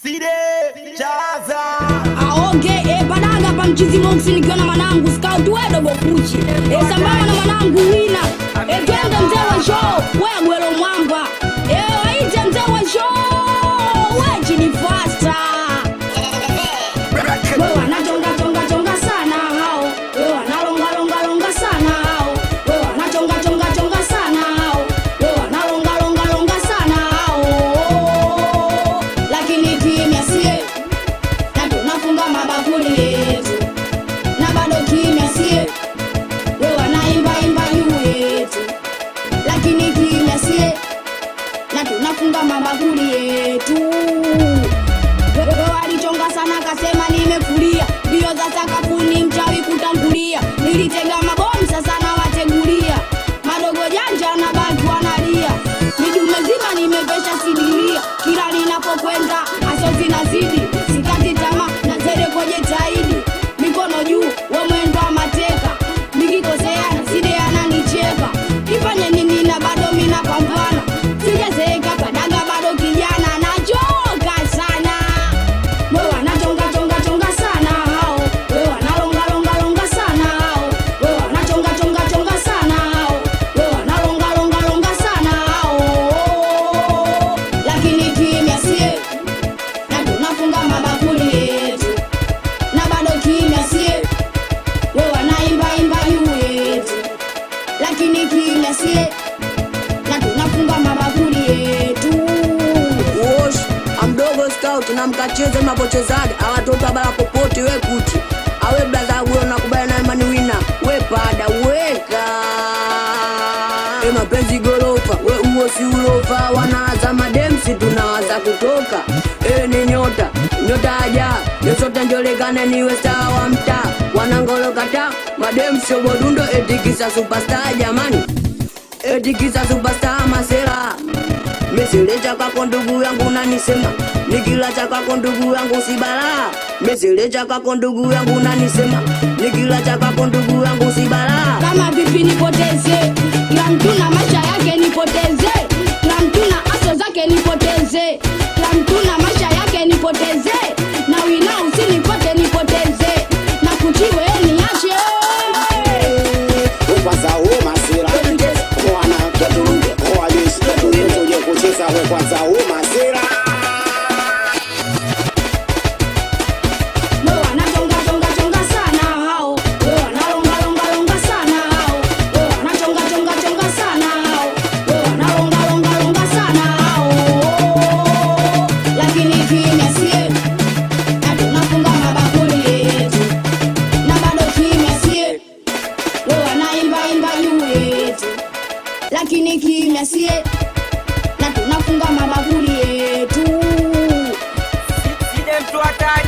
Side Chaza aonge badaga pa mchizi Moxi nikiwa na mwanangu Scout wedo bokuchi sambamba na mwanangu Wina twende mzee wa show wewe gwelo mwamba waite mzee wa show wewe chini faster wewe wanachonga chonga sana hao wewe wanalonga sana hao wewe wanachonga sana hao wewe wanalonga sana hao lakini kimya sie na tunafunga mabakuli yetu na bado kimya sie wewe wanaimba juu yetu lakini kimya sie na tunafunga mabakuli yetu wewe walichonga sana kasema nimefulia bio za sakafuni mchawi kutangulia nilitega mabomu sasa na wategulia madogo janja na baki wanalia midume zima nimepesha sidilia kila ninapokwenda asozi nazidi sikati tamaa na zere koje taidi mikono juu we mwendo wa mateka nikikosea na side ananicheka nifanye nini na bado mina pambana sijazeeka padaga bado kijana nachoka sana wewe wanachonga sana hao wewe wanalonga sana hao wewe wanachonga sana hao wewe wanalonga sana hao lakini kimya sie na tunafunga mabakuli yetu na bado kimya sie wewe wanaimba juu yetu lakini kimya sie na tunafunga mabakuli yetu Wosh, amdogo Scout na mkacheze mapochezaji awatoto abala popote we kuti awe blaza uwe nakubaya na imani Wina we pada weka mapenzi gorofa we uo si ulofa wanaza mademsi tunawaza kutoka ni nyota aja nesote njolekane niwe star wa mtaa wanangolokata mademsi obodundo etikisa superstar jamani etikisa superstar masela Meselecha kwako ndugu yangu nanisema nikilacha kwako ndugu yangu sibala Meselecha kwako ndugu yangu nanisema nikilacha kwako ndugu yangu sibala kama vipi nipoteze kila mtu na maisha yake nipoteze kila mtu na aso zake nipoteze kila mtu na maisha yake nipoteze na Wina usinipote nipoteze na kuchiwe niache kwanza masira mwana keturunge walishi keturunge kucheza we kwanza masira wewe wanachonga sana hao wewe wanalonga sana hao wewe wanachonga sana hao wewe wanalonga sana hao lakini kimya sie na tunafunga mabakuli yetu na bado kimya sie wewe wanaimba juu yetu lakini kimya sie na tunafunga mabakuli yetu Side mtu hatari